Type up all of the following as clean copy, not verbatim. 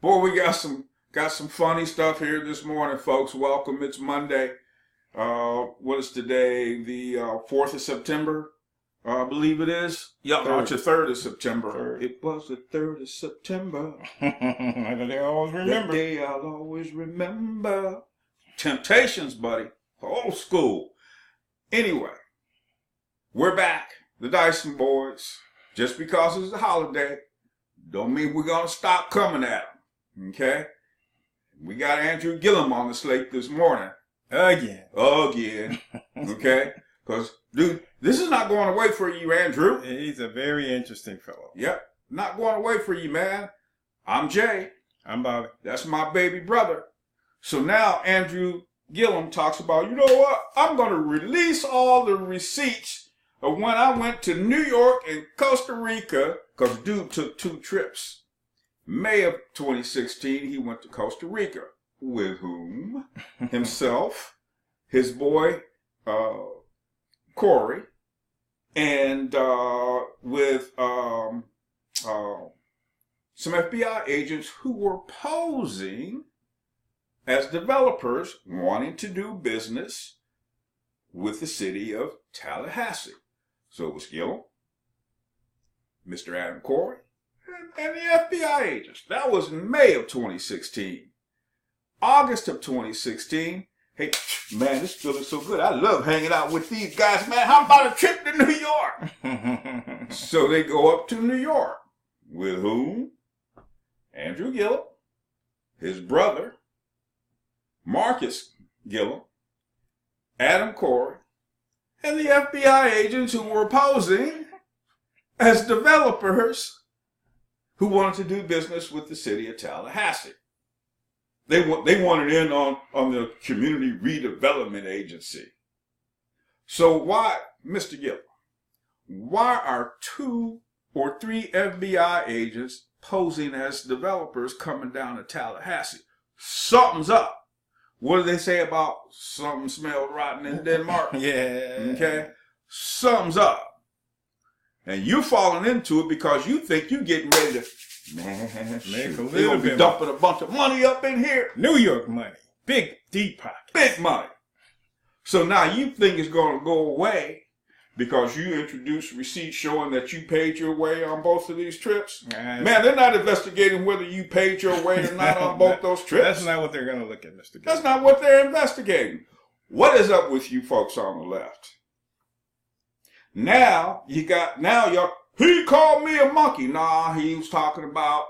Boy, we got some funny stuff here this morning, folks. Welcome. It's Monday. What is today? The 4th of September, I believe it is. Yeah, no, it's the 3rd of September. Third. It was the 3rd of September. They always remember. That day I'll always remember. Temptations, buddy. Old school. Anyway, we're back. The Dyson boys. Just because it's a holiday, don't mean we're going to stop coming at them. Okay? We got Andrew Gillum on the slate this morning. Again. Okay? Because, dude, this is not going away for you, Andrew. He's a very interesting fellow. Yep. Not going away for you, man. I'm Jay. I'm Bobby. That's my baby brother. So now Andrew Gillum talks about, you know what? I'm going to release all the receipts of when I went to New York and Costa Rica, because dude took 2 trips. May of 2016, he went to Costa Rica. With whom? Himself, his boy, Corey, and with some FBI agents who were posing as developers wanting to do business with the city of Tallahassee. So it was Gillum, Mr. Adam Corey, and the FBI agents. That was in May of 2016. August of 2016, hey, man, this feeling so good. I love hanging out with these guys, man. How about a trip to New York? So they go up to New York. With whom? Andrew Gillum, his brother, Marcus Gillum, Adam Corey, and the FBI agents who were posing as developers who wanted to do business with the city of Tallahassee. They wanted in on the Community Redevelopment Agency. So why, Mr. Gillum, why are 2 or 3 FBI agents posing as developers coming down to Tallahassee? Something's up. What do they say about something smelled rotten in Denmark? Yeah. Okay? Something's up. And you're falling into it because you think you're getting ready to, man, Make a they're little going to be bit dumping a bunch of money up in here. New York money. Big, deep pocket. Big money. So now you think it's going to go away because you introduced receipts showing that you paid your way on both of these trips? Man, they're not investigating whether you paid your way or not on both those trips. That's not what they're going to look at, Mr. Gillum. That's not what they're investigating. What is up with you folks on the left? Now, y'all, he called me a monkey. Nah, he was talking about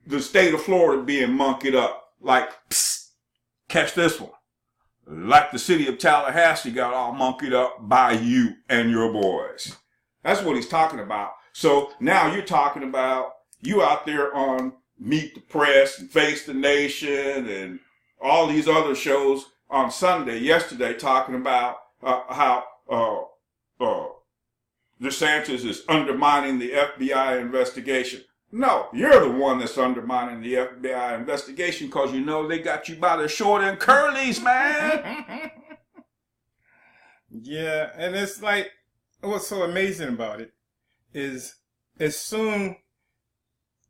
the state of Florida being monkeyed up. Like, psst, catch this one. Like the city of Tallahassee got all monkeyed up by you and your boys. That's what he's talking about. So now you're talking about you out there on Meet the Press and Face the Nation and all these other shows on Sunday, yesterday, talking about how DeSantis is undermining the FBI investigation. No, you're the one that's undermining the FBI investigation because you know they got you by the short and curlies, man. Yeah, and it's like, what's so amazing about it is as soon,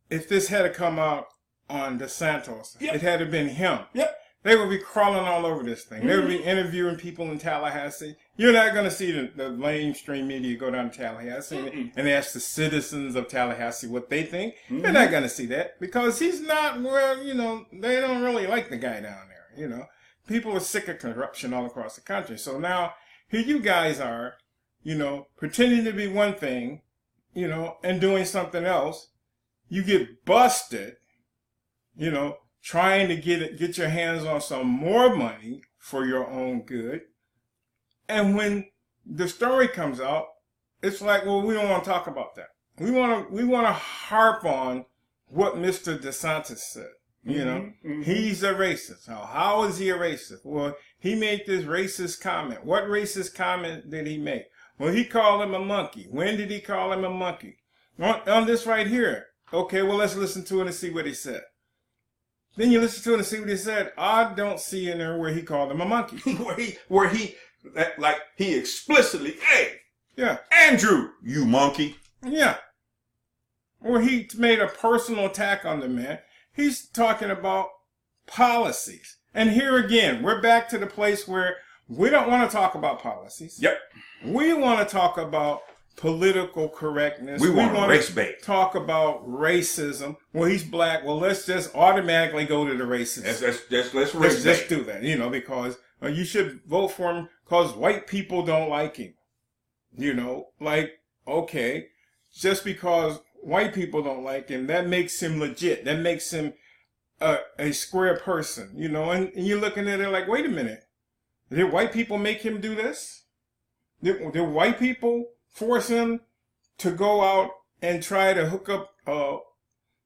if this had to come out on DeSantis, Yep. it had to been him. Yep. They would be crawling all over this thing. Mm-hmm. They would be interviewing people in Tallahassee. You're not going to see the mainstream media go down to Tallahassee and ask the citizens of Tallahassee what they think. Mm-hmm. They're not going to see that because he's not, well, they don't really like the guy down there, People are sick of corruption all across the country. So now, here you guys are, pretending to be one thing, and doing something else. You get busted, trying to get your hands on some more money for your own good. And when the story comes out, it's like, well, we don't want to talk about that. We want to harp on what Mr. DeSantis said. He's a racist. How is he a racist? Well, he made this racist comment. What racist comment did he make? Well, he called him a monkey. When did he call him a monkey? On this right here. Okay, well, let's listen to it and see what he said. Then you listen to it and see what he said. I don't see in there where he called him a monkey. where he explicitly, hey, Yeah. Andrew, you monkey. Yeah. Where he made a personal attack on the man. He's talking about policies. And here again, we're back to the place where we don't want to talk about policies. Yep. We want to talk about political correctness. We want race bait. Talk about racism. Well, he's black. Well, let's just automatically go to the racist. Let's race bait. Just do that, because you should vote for him because white people don't like him. Okay, just because white people don't like him, that makes him legit. That makes him a square person, and you're looking at it like, wait a minute. Did white people make him do this? Did white people force him to go out and try to hook up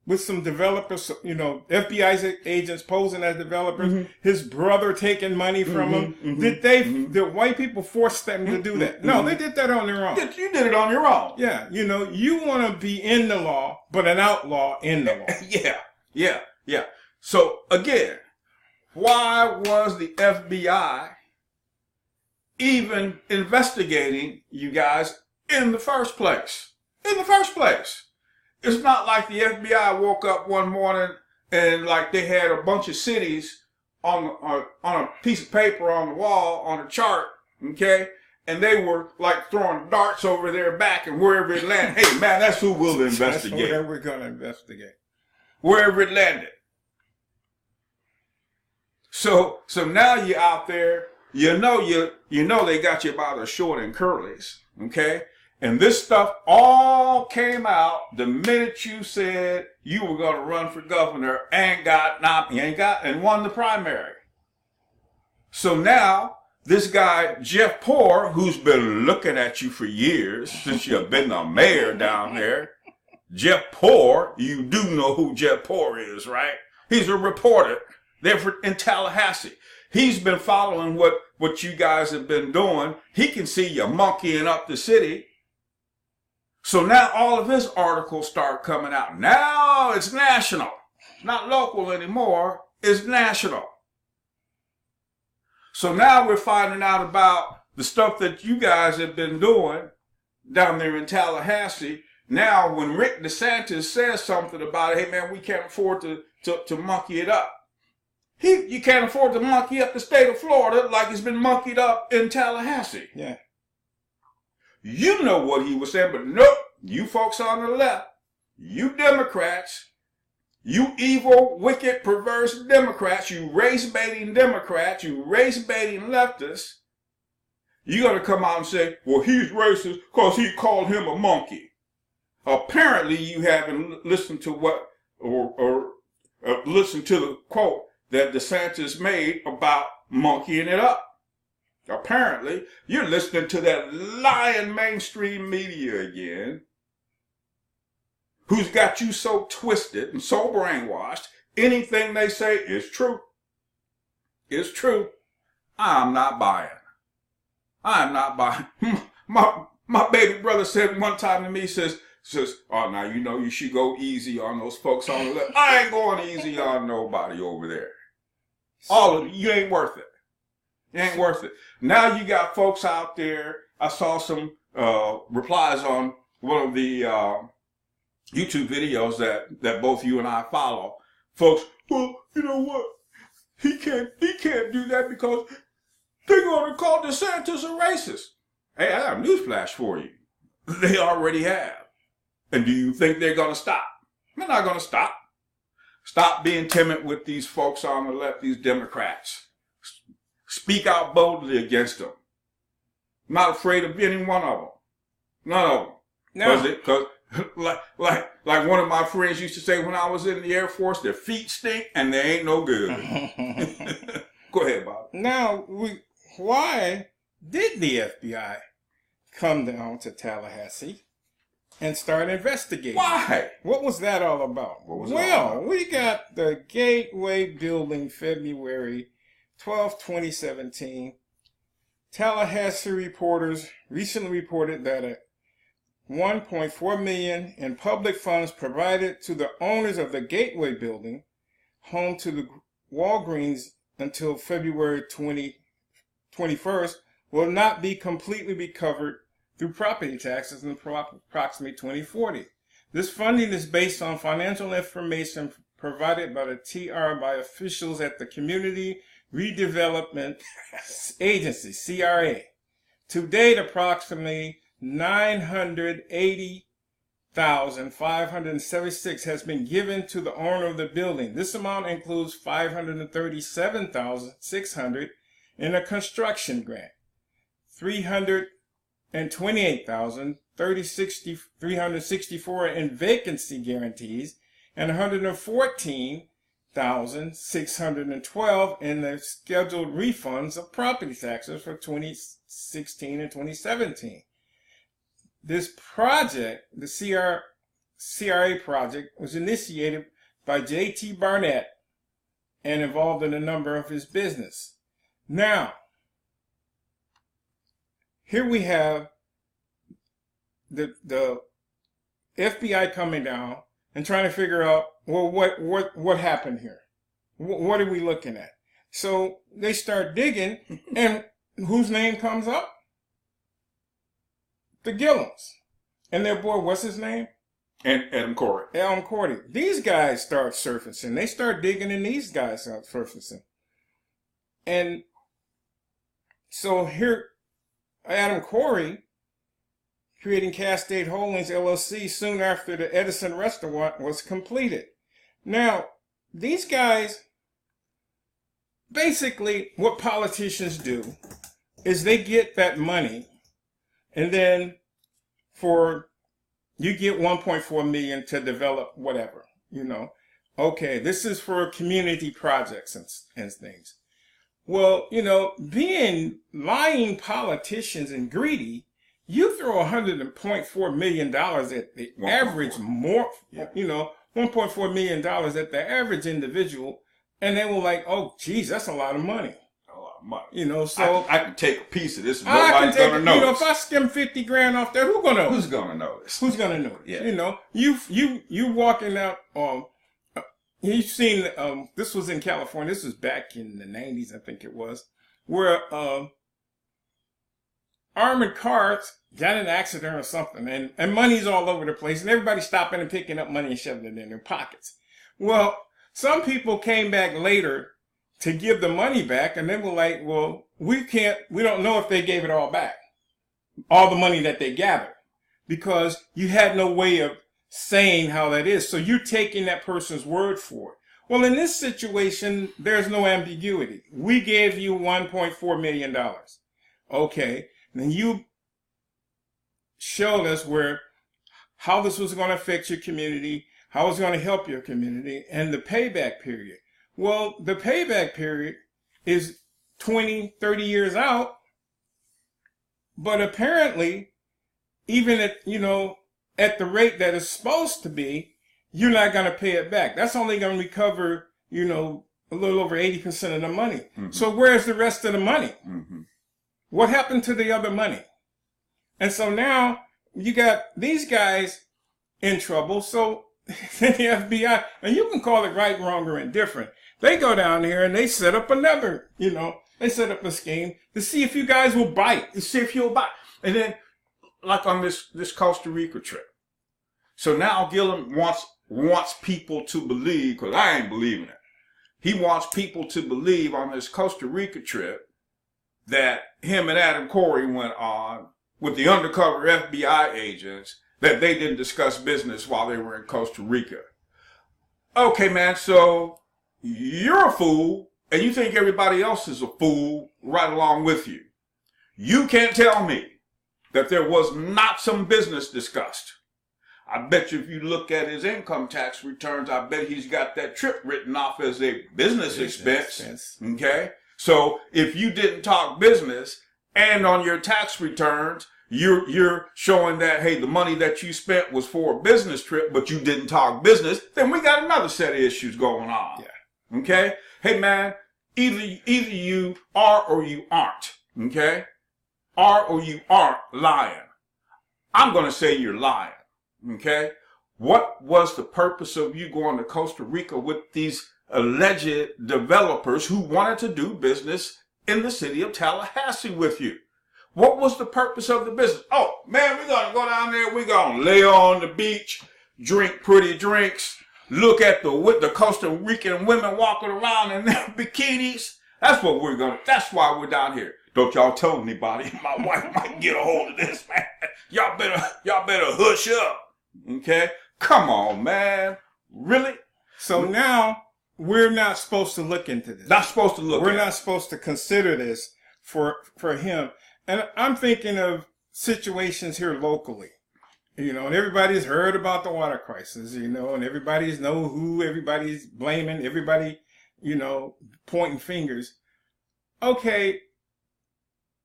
with some developers, FBI agents posing as developers, mm-hmm. his brother taking money from him? Mm-hmm. Did white people force them to do that? No, they did that on their own. You did it on your own. Yeah, you want to be in the law, but an outlaw in the law. Yeah. So, again, why was the FBI even investigating you guys in the first place? It's not like the FBI woke up one morning and like they had a bunch of cities on a piece of paper on the wall, on a chart, okay? And they were like throwing darts over their back and wherever it landed. Hey, man, that's who we'll investigate. That's where we're going to investigate. Wherever it landed. So now you're out there, you know they got you by the short and curlies, okay? And this stuff all came out the minute you said you were going to run for governor and won the primary. So now this guy, Jeff Poore, who's been looking at you for years since you've been the mayor down there, Jeff Poore, you do know who Jeff Poore is, right? He's a reporter there in Tallahassee. He's been following what you guys have been doing. He can see you monkeying up the city. So now all of his articles start coming out. Now it's national. It's not local anymore. It's national. So now we're finding out about the stuff that you guys have been doing down there in Tallahassee. Now when Rick DeSantis says something about it, hey man, we can't afford to monkey it up. You can't afford to monkey up the state of Florida like it's been monkeyed up in Tallahassee. Yeah. You know what he was saying, but nope, you folks on the left, you Democrats, you evil, wicked, perverse Democrats, you race-baiting Democrats, you race-baiting leftists, you're going to come out and say, well, he's racist because he called him a monkey. Apparently, you haven't listened to listened to the quote that DeSantis made about monkeying it up. Apparently, you're listening to that lying mainstream media again, who's got you so twisted and so brainwashed, anything they say is true. It's true. I'm not buying. My baby brother said one time to me, says, oh, now you should go easy on those folks on the left. I ain't going easy on nobody over there. All of you ain't worth it. It ain't worth it. Now you got folks out there. I saw some replies on one of the YouTube videos that both you and I follow. Folks, well, you know what? He can't do that because they're going to call DeSantis a racist. Hey, I got a newsflash for you. They already have. And do you think they're going to stop? They're not going to stop. Stop being timid with these folks on the left, these Democrats. Speak out boldly against them. Not afraid of any one of them. None of them. No. Because like one of my friends used to say when I was in the Air Force, their feet stink and they ain't no good. Go ahead, Bob. Now, why did the FBI come down to Tallahassee and start investigating? Why? What was that all about? We got the Gateway building February 12, 2017. Tallahassee reporters recently reported that $1.4 million in public funds provided to the owners of the Gateway building, home to the Walgreens until February 21st, will not be completely recovered through property taxes until approximately 2040. This funding is based on financial information provided by the TR by officials at the Community Redevelopment Agency, CRA. To date, approximately 980,576 has been given to the owner of the building. This amount includes 537,600 in a construction grant, 328,364 in vacancy guarantees, and 114,612 in the scheduled refunds of property taxes for 2016 and 2017. This project, the CRA project, was initiated by J.T. Barnett and involved in a number of his business. Now, here we have the FBI coming down and trying to figure out, well, what happened here? What are we looking at? So they start digging, and whose name comes up? The Gillums. And their boy, what's his name? And Adam Corey. Adam Corey. These guys start surfacing. They start digging, and these guys start surfacing. And so here, Adam Corey, creating Cascade Holdings LLC soon after the Edison restaurant was completed. Now, these guys, basically what politicians do is they get that money, and then you get 1.4 million to develop whatever, Okay, this is for community projects and things. Well, being lying politicians and greedy, you throw $100.4 million at the average, $1.4 million at the average individual, and they were like, oh, geez, that's a lot of money. A lot of money. So I can take a piece of this and nobody's going to notice. If I skim 50 grand off there, who's going to notice? Who's going to notice? Yeah. You walking out, you've seen, this was in California, this was back in the 90s, I think it was, where armored cars got in an accident or something, and money's all over the place, and everybody's stopping and picking up money and shoving it in their pockets. Well, some people came back later to give the money back, and they were like, well, we don't know if they gave it all back, all the money that they gathered, because you had no way of saying how that is. So you're taking that person's word for it. Well, in this situation, there's no ambiguity. We gave you $1.4 million. Okay. Then you showed us how this was going to affect your community, how it's going to help your community, and the payback period. Well, the payback period is 20, 30 years out, but apparently, even at the rate that it's supposed to be, you're not going to pay it back. That's only going to recover, a little over 80% of the money. Mm-hmm. So where's the rest of the money? Mm-hmm. What happened to the other money? And so now you got these guys in trouble. So the FBI, and you can call it right, wrong, or indifferent. They go down here and they set up another, they set up a scheme to see if you guys will bite. To see if you'll bite. And then, like on this Costa Rica trip. So now Gillum wants people to believe, because I ain't believing it. He wants people to believe on this Costa Rica trip that him and Adam Corey went on with the undercover FBI agents, that they didn't discuss business while they were in Costa Rica. Okay, man, so you're a fool, and you think everybody else is a fool right along with you. You can't tell me that there was not some business discussed. I bet you if you look at his income tax returns, I bet he's got that trip written off as a business expense. Okay? So if you didn't talk business, and on your tax returns, you're showing that, hey, the money that you spent was for a business trip, but you didn't talk business, then we got another set of issues going on. Yeah. Okay? Hey, man, either you are or you aren't. Okay? Are or you aren't lying. I'm going to say you're lying. Okay? What was the purpose of you going to Costa Rica with these alleged developers who wanted to do business in the city of Tallahassee with you? What was the purpose of the business? Oh, man, we're going to go down there. We're going to lay on the beach, drink pretty drinks, look at the Costa Rican women walking around in their bikinis. That's why we're down here. Don't y'all tell anybody. My wife might get a hold of this, man. Y'all better hush up. Okay? Come on, man. Really? So now we're not supposed to look into this. Not supposed to look. We're not supposed to consider this for him. And I'm thinking of situations here locally. You know, and everybody's heard about the water crisis, you know, and everybody's know who everybody's blaming, everybody, you know, pointing fingers. Okay,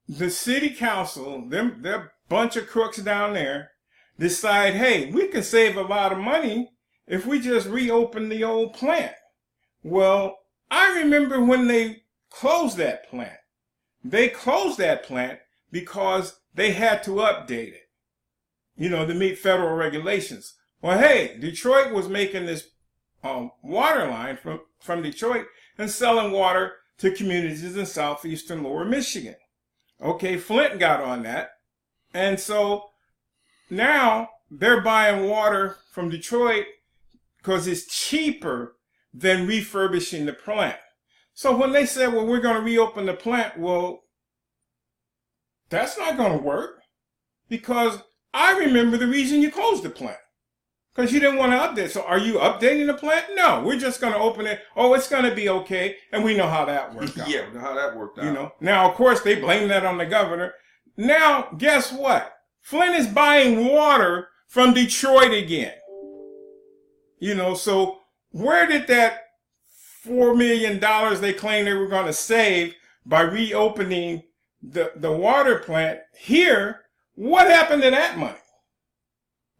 the city council, they're bunch of crooks down there, decide, hey, we can save a lot of money if we just reopen the old plant. Well, I remember when they closed that plant. They closed that plant because they had to update it, you know, to meet federal regulations. Well, hey, Detroit was making this water line from Detroit and selling water to communities in southeastern lower Michigan. Okay, Flint got on that. And so now they're buying water from Detroit because it's cheaper than refurbishing the plant. So when they said, well, we're going to reopen the plant, well, that's not going to work, because I remember the reason you closed the plant. Because you didn't want to update. So are you updating the plant? No, we're just going to open it. Oh, it's going to be okay. And we know how that worked out. Yeah, we know how that worked out. You know, now, of course, they blame that on the governor. Now, guess what? Flint is buying water from Detroit again. You know, so where did that $4 million they claimed they were going to save by reopening the water plant here, what happened to that money?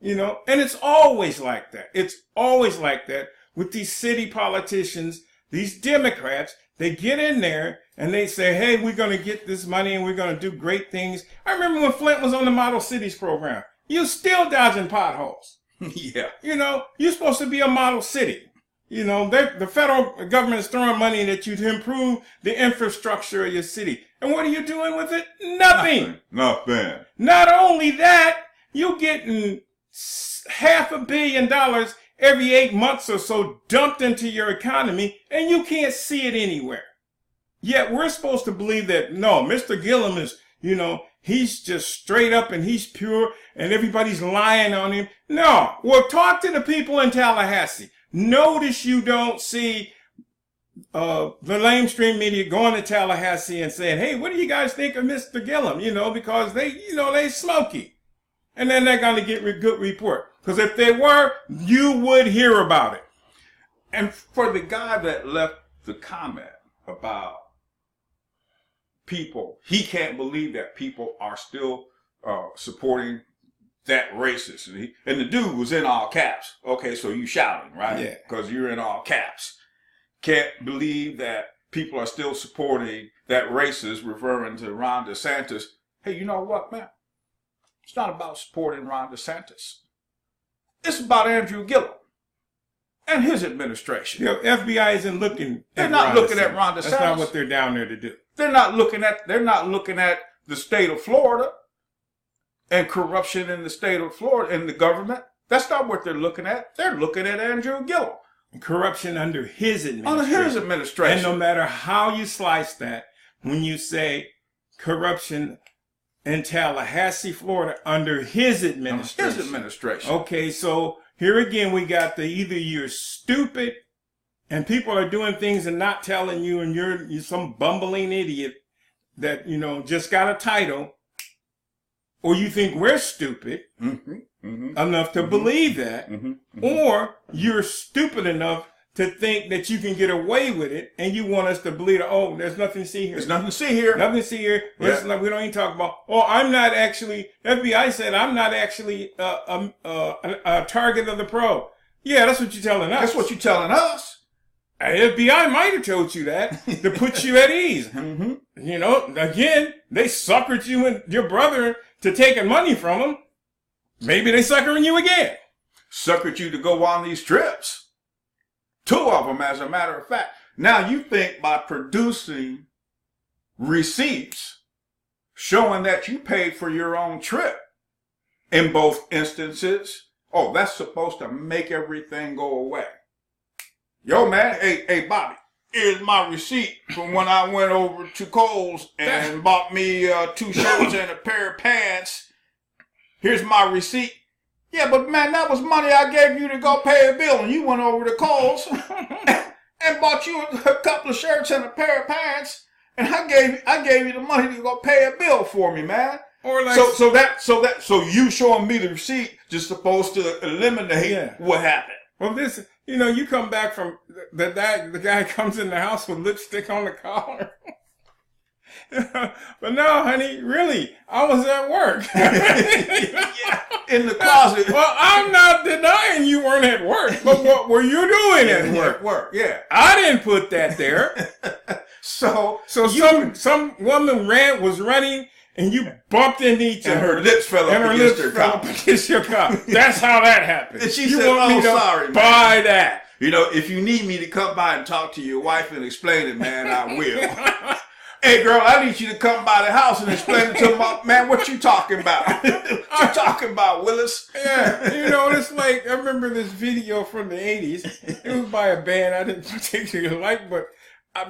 You know, and it's always like that. It's always like that with these city politicians, these Democrats. They get in there and they say, hey, we're going to get this money and we're going to do great things. I remember when Flint was on the Model Cities program. You still dodging potholes. Yeah. You know, you're supposed to be a model city. You know, the federal government is throwing money at you to improve the infrastructure of your city. And what are you doing with it? Nothing. Nothing. Not only that, you're getting $500 million every 8 months or so dumped into your economy, and you can't see it anywhere. Yet we're supposed to believe that, no, Mr. Gillum is, you know, he's just straight up and he's pure and everybody's lying on him. No. Well, talk to the people in Tallahassee. Notice you don't see the lamestream media going to Tallahassee and saying, hey, what do you guys think of Mr. Gillum? You know, because they smoky. And then they're going to get a good report. Because if they were, you would hear about it. And for the guy that left the comment about people, he can't believe that people are still supporting that racist. And the dude was in all caps. Okay, so you shouting, right? Yeah. Because you're in all caps. Can't believe that people are still supporting that racist, referring to Ron DeSantis. Hey, you know what, man? It's not about supporting Ron DeSantis. It's about Andrew Gillum and his administration. You know, FBI isn't looking. They're not looking at Ron DeSantis. That's not what they're down there to do. They're not looking at the state of Florida and corruption in the state of Florida and the government. That's not what they're looking at. They're looking at Andrew Gillum. Corruption under his administration. Under his administration. And no matter how you slice that, when you say corruption in Tallahassee, Florida, under his administration. His administration. Okay, so here again we got either you're stupid and people are doing things and not telling you, and you're some bumbling idiot that, you know, just got a title, or you think we're stupid enough to believe that, or you're stupid enough to think that you can get away with it, and you want us to believe, oh, there's nothing to see here. There's nothing to see here. Nothing to see here. Yeah. We don't even talk about, oh, I'm not actually, FBI said I'm not actually a target of the probe. Yeah, that's what you're telling us. That's what you're telling us. FBI might have told you that to put you at ease. You know, again, they suckered you and your brother to taking money from them. Maybe they suckering you again. Suckered you to go on these trips. 2 of them, as a matter of fact. Now, you think by producing receipts showing that you paid for your own trip in both instances, oh, that's supposed to make everything go away. Yo, man, hey, Bobby, here's my receipt from when I went over to Kohl's and bought me 2 shirts and a pair of pants. Here's my receipt. Yeah, but man, that was money I gave you to go pay a bill, and you went over to Kohl's and bought you a couple of shirts and a pair of pants, and I gave you the money to go pay a bill for me, man. Or like so you showing me the receipt just supposed to eliminate what happened. Well, this, you come back from the guy comes in the house with lipstick on the collar. But no, honey, really, I was at work. Yeah, in the closet. Well, I'm not denying you weren't at work, but what were you doing at work? Yeah. I didn't put that there. So some woman was running, and you bumped into each other. And her lips fell up against your cup. That's how that happened. And she said, oh, sorry, man. Buy that. If you need me to come by and talk to your wife and explain it, man, I will. Hey, girl, I need you to come by the house and explain it to my man. What you talking about? What you talking about, Willis? Yeah, it's like, I remember this video from the 80s. It was by a band I didn't particularly like, but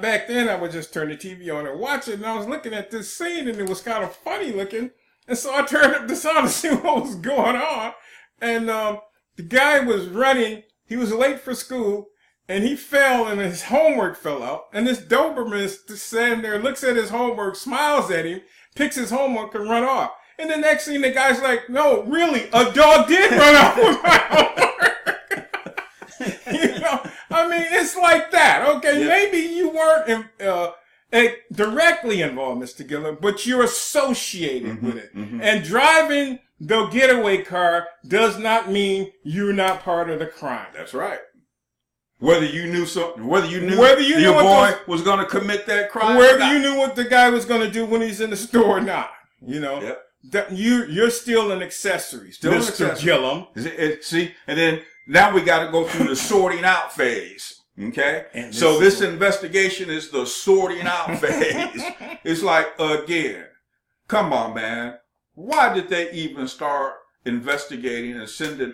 back then I would just turn the TV on and watch it, and I was looking at this scene, and it was kind of funny looking, and so I turned up the sound to see what was going on, and the guy was running, he was late for school, and he fell, and his homework fell out, and this Doberman is standing there, looks at his homework, smiles at him, picks his homework, and run off. And the next thing, the guy's like, no, really, a dog did run off with my homework. I mean, it's like that. Okay, maybe you weren't directly involved, Mr. Gillum, but you're associated with it. Mm-hmm. And driving the getaway car does not mean you're not part of the crime. That's right. Whether you knew something, whether you knew your boy was going to commit that crime, whether you knew what the guy was going to do when he's in the store or not, that you're still an accessory, Mr. Gillum. See, and then now we got to go through the sorting out phase. Okay, so this investigation is the sorting out phase. It's like, again, come on, man. Why did they even start investigating and sending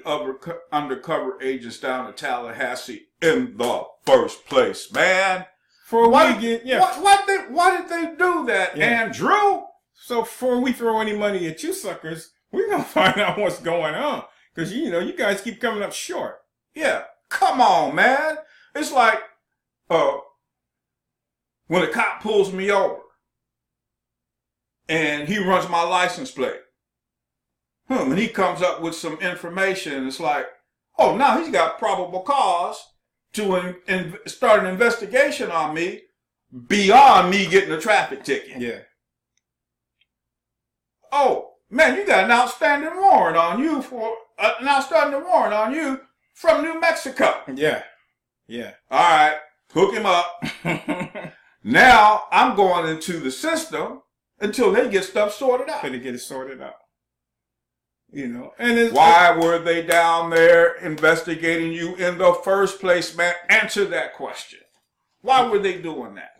undercover agents down to Tallahassee in the first place, man? Why did they do that, Andrew? So before we throw any money at you suckers, we're gonna find out what's going on, because you guys keep coming up short. Yeah, come on, man. It's like when a cop pulls me over and he runs my license plate. And he comes up with some information. It's like, oh, now he's got probable cause to start an investigation on me beyond me getting a traffic ticket. Yeah. Oh, man, you got an outstanding warrant on you from New Mexico. Yeah. Yeah. All right. Hook him up. Now I'm going into the system until they get stuff sorted out. Until they get it sorted out. And why were they down there investigating you in the first place, man? Answer that question. Why were they doing that?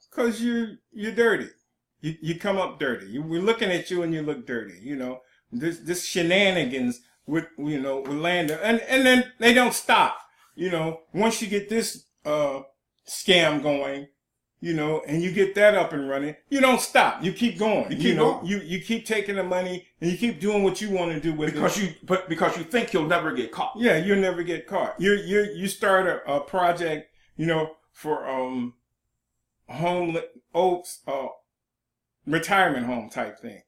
Because you're dirty. You come up dirty. We're looking at you and you look dirty. This shenanigans with Lando, and then they don't stop. Once you get this scam going, and you get that up and running, you don't stop. You keep going. You keep taking the money and you keep doing what you want to do with it. Because you think you'll never get caught. Yeah, you'll never get caught. You start a project, for retirement home type thing.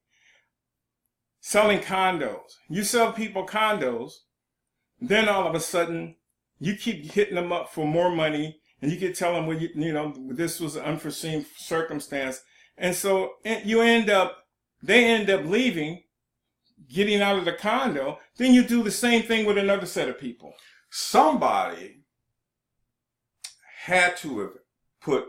Selling condos. You sell people condos, then all of a sudden you keep hitting them up for more money. And you can tell them, this was an unforeseen circumstance. And so they end up leaving, getting out of the condo. Then you do the same thing with another set of people. Somebody had to have put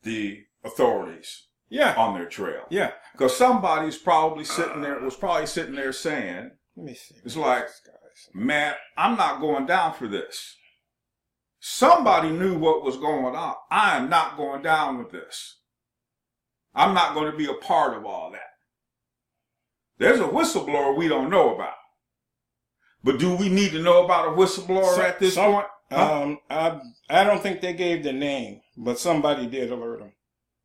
the authorities on their trail. Yeah. Because somebody's probably sitting there saying, let me see. It's like, man, I'm not going down for this. Somebody knew what was going on. I am not going down with this. I'm not going to be a part of all that. There's a whistleblower we don't know about. But do we need to know about a whistleblower at this point? I don't think they gave the name, but somebody did alert them.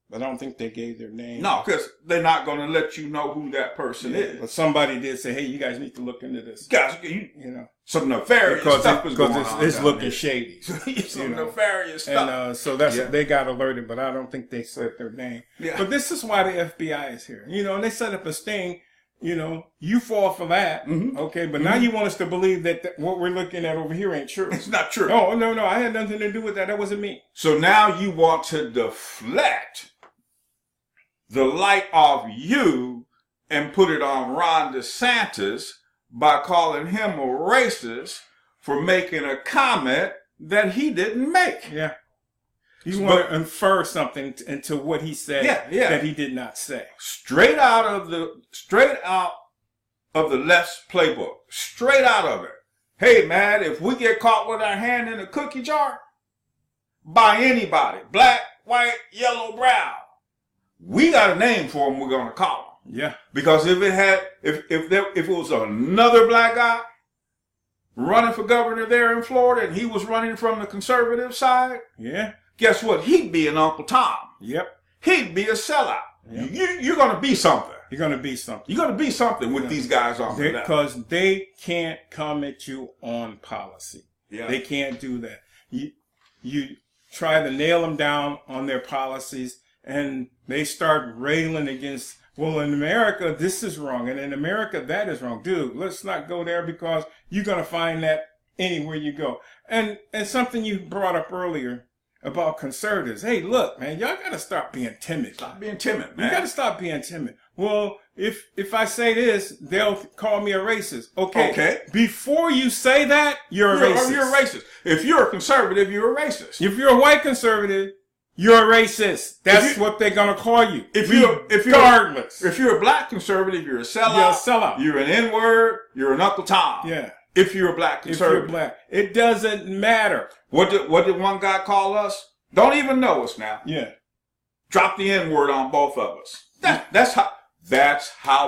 But I don't think they gave their name. No, because they're not going to let you know who that person is. But somebody did say, "Hey, you guys need to look into this." Guys, you know, some nefarious stuff is going on. Because it's looking shady. Some nefarious stuff. And so that's they got alerted, but I don't think they said their name. Yeah. But this is why the FBI is here. You know, and they set up a sting. You know, you fall for that, okay? But now you want us to believe that what we're looking at over here ain't true. It's not true. Oh, no, I had nothing to do with that. That wasn't me. So now you want to deflect the light off you and put it on Ron DeSantis by calling him a racist for making a comment that he didn't make. Yeah. You want to infer something into what he said that he did not say. Straight out of the left's playbook. Straight out of it. Hey man, if we get caught with our hand in a cookie jar by anybody, black, white, yellow, brown, we got a name for him we're gonna call him. Yeah. Because if it was another black guy running for governor there in Florida and he was running from the conservative side, guess what? He'd be an Uncle Tom. Yep. He'd be a sellout. Yep. You're going to be something. You're going to be something. You're going to be something with these guys on the left. Because they can't come at you on policy. Yeah. They can't do that. You try to nail them down on their policies, and they start railing against, well, in America, this is wrong, and in America, that is wrong. Dude, let's not go there because you're going to find that anywhere you go. And something you brought up earlier about conservatives. Hey, look, man, y'all got to stop being timid. Stop being timid, man. You got to stop being timid. Well, if I say this, they'll call me a racist. Okay. Before you say that, you're a racist. You're a racist. If you're a conservative, you're a racist. If you're a white conservative, you're a racist. That's what they're gonna call you. Regardless. If you're a black conservative, you're a sellout. You're a sellout. You're an N-word. You're an Uncle Tom. Yeah. If you're a black conservative. If you're black. It doesn't matter. What did one guy call us? Don't even know us now. Yeah. Drop the N-word on both of us. That's how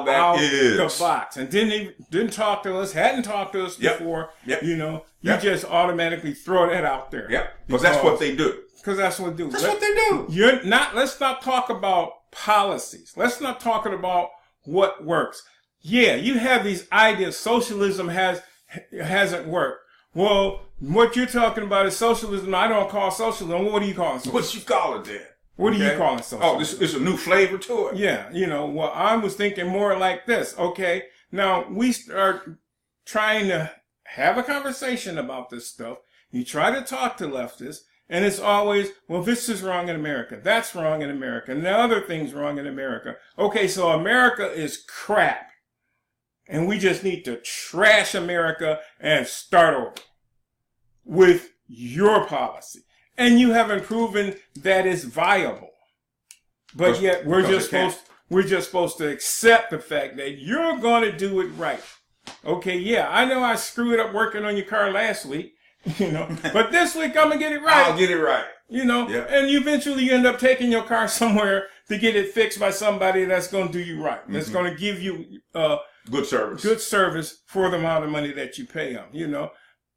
that is. The box. And didn't talk to us, hadn't talked to us before. Yep. You know, you just automatically throw that out there. Yep. Because that's what they do. Because that's what they do. That's what they do. Let's not talk about policies. Let's not talk about what works. Yeah, you have these ideas. Socialism hasn't worked. Well, what you're talking about is socialism. I don't call socialism. What do you call it? What you call it then? What do you call it? Socialism? Oh, this is a new flavor to it. Yeah, well, I was thinking more like this. Okay, now we start trying to have a conversation about this stuff. You try to talk to leftists, and it's always, well, this is wrong in America. That's wrong in America. And the other thing's wrong in America. Okay, so America is crap. And we just need to trash America and start over with your policy. And you haven't proven that it's viable. But yet we're just supposed to accept the fact that you're going to do it right. Okay, yeah, I know I screwed up working on your car last week, but this week I'm going to get it right. I'll get it right. And eventually you end up taking your car somewhere to get it fixed by somebody that's going to do you right. That's going to give you good service for the amount of money that you pay them,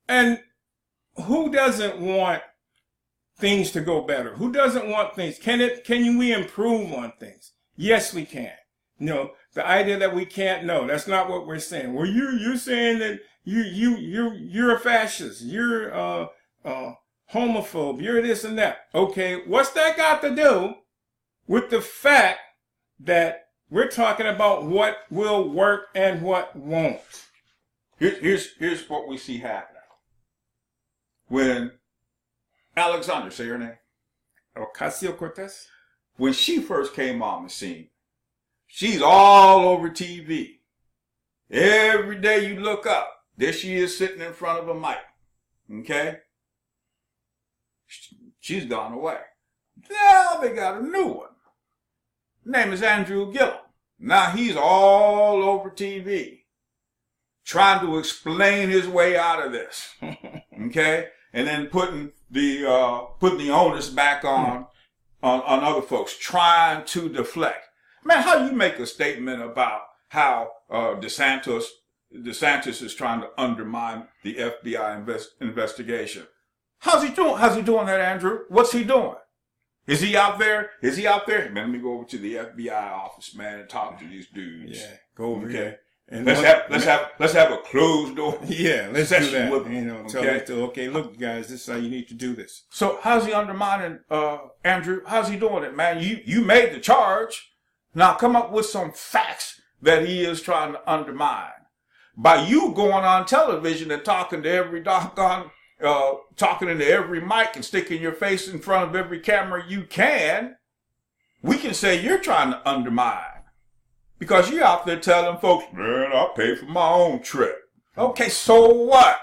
And who doesn't want things to go better? Who doesn't want things? Can we improve on things? Yes, we can. The idea that we can't, no, that's not what we're saying. Well, you're saying that you're a fascist. You're a homophobe. You're this and that. Okay, what's that got to do with the fact that we're talking about what will work and what won't? Here's what we see happening. When Alexandra, say her name? Ocasio-Cortez? When she first came on the scene, she's all over TV. Every day you look up, there she is sitting in front of a mic. Okay? She's gone away. Now they got a new one. Name is Andrew Gillum. Now he's all over TV, trying to explain his way out of this. Okay? And then putting the onus back on other folks, trying to deflect. Man, how do you make a statement about how DeSantis is trying to undermine the FBI investigation? How's he doing? How's he doing that, Andrew? What's he doing? Is he out there? Is he out there? Man, let me go over to the FBI office, man, and talk to these dudes. Yeah, go over here. And let's have a closed door. Yeah, let's do that. With them, you know, tell them to, okay, look, guys, this is how you need to do this. So how's he undermining, Andrew? How's he doing it, man? You made the charge. Now come up with some facts that he is trying to undermine. By you going on television and talking to every doggone, talking into every mic and sticking your face in front of every camera you can, we can say you're trying to undermine. Because you're out there telling folks, man, I paid for my own trip. Okay, so what?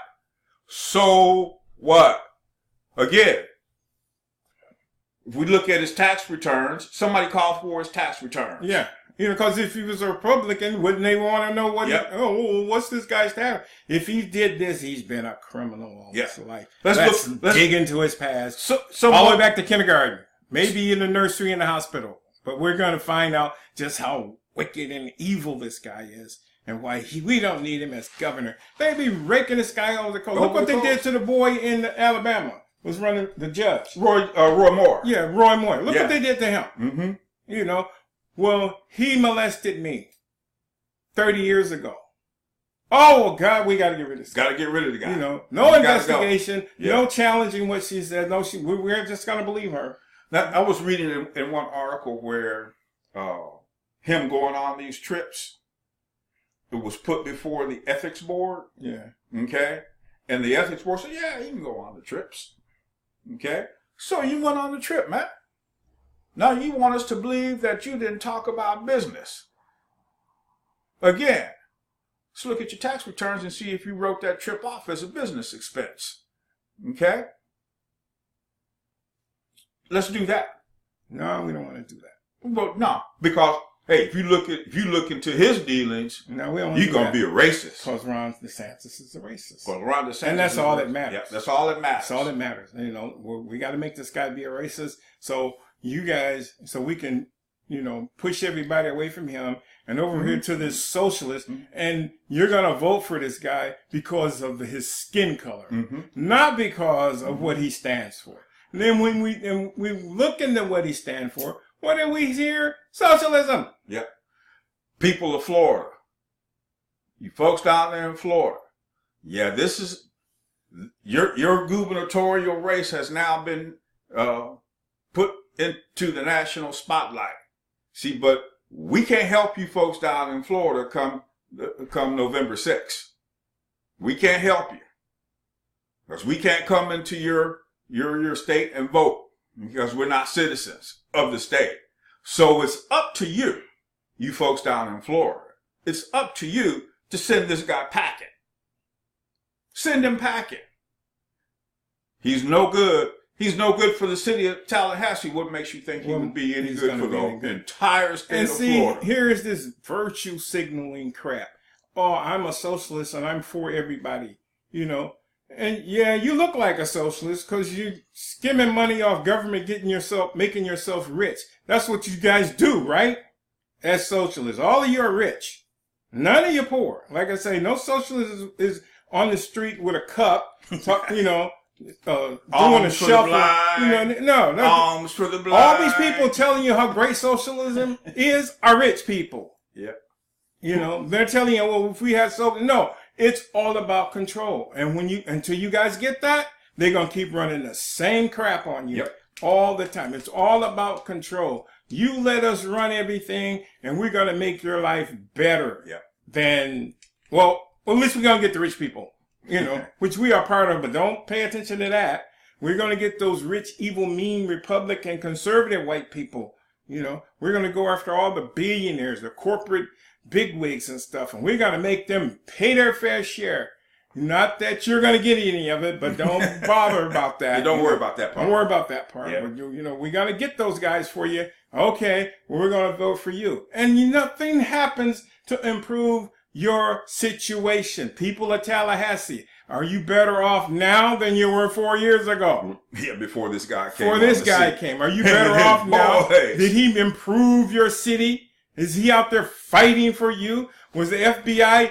So what? Again, if we look at his tax returns, somebody called for his tax returns. Yeah. You know, because if he was a Republican, wouldn't they want to know what? Yep. What's this guy's tax? If he did this, he's been a criminal all his life. Let's dig into his past, all the way back to kindergarten, maybe in the nursery in the hospital. But we're going to find out just how wicked and evil this guy is, and why we don't need him as governor. They be raking this guy over the coast. Look what they did to the boy in Alabama, was running the judge, Roy Moore. Yeah, Roy Moore. Look what they did to him. Mm-hmm. You know. Well, he molested me 30 years ago. Oh, well, God, we got to get rid of this guy. Got to get rid of the guy. You know, no investigation, no challenging what she said. No, we're just going to believe her. Now, I was reading in one article where him going on these trips, it was put before the ethics board. Yeah. Okay? And the ethics board said, yeah, you can go on the trips. Okay? So you went on the trip, man. Now you want us to believe that you didn't talk about business. Again, let's look at your tax returns and see if you wrote that trip off as a business expense. Okay? Let's do that. No, we don't want to do that. Well, no, because hey, if you look into his dealings, no, we don't. You're gonna be a racist. Because Ron DeSantis is a racist. Well, Ron DeSantis, and that's all that matters. Yeah, that's all that matters. That's all that matters. You know, we got to make this guy be a racist. So you guys, so we can, you know, push everybody away from him and over here to this socialist, and you're going to vote for this guy because of his skin color, not because of what he stands for. And then when we look into what he stands for, what do we hear? Socialism. Yep. People of Florida, you folks down there in Florida, yeah, this is your gubernatorial race has now been put into the national spotlight. See, but we can't help you folks down in Florida come November 6th. We can't help you because we can't come into your state and vote because we're not citizens of the state. So it's up to you, you folks down in Florida. It's up to you to send this guy packing. Send him packing. He's no good. He's no good for the city of Tallahassee. What makes you think he would be any good for the entire state of Florida? And see, here is this virtue signaling crap. Oh, I'm a socialist and I'm for everybody, you know. And yeah, you look like a socialist because you're skimming money off government, making yourself rich. That's what you guys do, right? As socialists. All of you are rich. None of you poor. Like I say, no socialist is on the street with a cup, you know, doing a shuffle. You know, no. Alms for the blind. All these people telling you how great socialism is are rich people. Yep. You know, they're telling you, well, if we had no, it's all about control. And until you guys get that, they're going to keep running the same crap on you all the time. It's all about control. You let us run everything and we're going to make your life better than, well, at least we're going to get the rich people. You know, which we are part of, but don't pay attention to that. We're going to get those rich, evil, mean, Republican, conservative white people. You know, we're going to go after all the billionaires, the corporate bigwigs and stuff, and we're going to make them pay their fair share. Not that you're going to get any of it, but don't bother about that. Don't worry about that part. Don't worry about that part. Yeah. But you know, we're going to get those guys for you. Okay, well, we're going to vote for you. And nothing happens to improve your situation. People of Tallahassee, are you better off now than you were 4 years ago? Yeah, before this guy came. Before this guy came. Are you better off now? Did he improve your city? Is he out there fighting for you? Was the FBI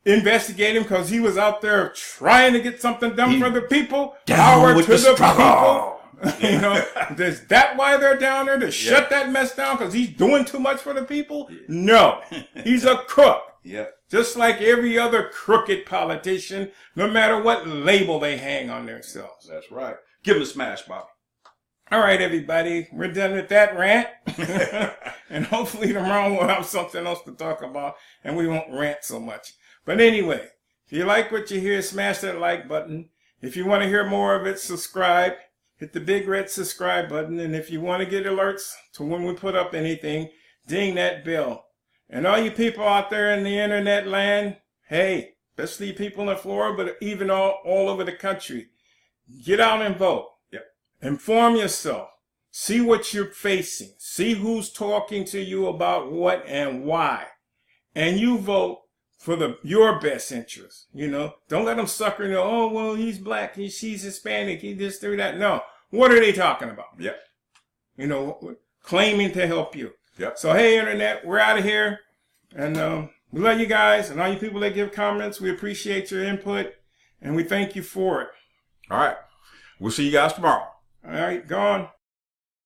investigate him because he was out there trying to get something done for the people. Down Power with to the the struggle. people. You know, is that why they're down there to shut that mess down? Because he's doing too much for the people? No, he's a crook. Yeah. Just like every other crooked politician, no matter what label they hang on themselves. That's right. Give him a smash, Bobby. All right, everybody, we're done with that rant. And hopefully tomorrow we'll have something else to talk about and we won't rant so much. But anyway, if you like what you hear, smash that like button. If you want to hear more of it, subscribe. Hit the big red subscribe button. And if you want to get alerts to when we put up anything, ding that bell. And all you people out there in the internet land, hey, especially people in Florida, but even all over the country, get out and vote. Yep. Inform yourself. See what you're facing. See who's talking to you about what and why. And you vote for your best interest. You know, don't let them sucker you. Oh, well, he's black. She's Hispanic. He this, through that. No. What are they talking about? Yep. You know, claiming to help you. Yep. So, hey, Internet, we're out of here. And we love you guys. And all you people that give comments, we appreciate your input. And we thank you for it. All right. We'll see you guys tomorrow. All right, gone.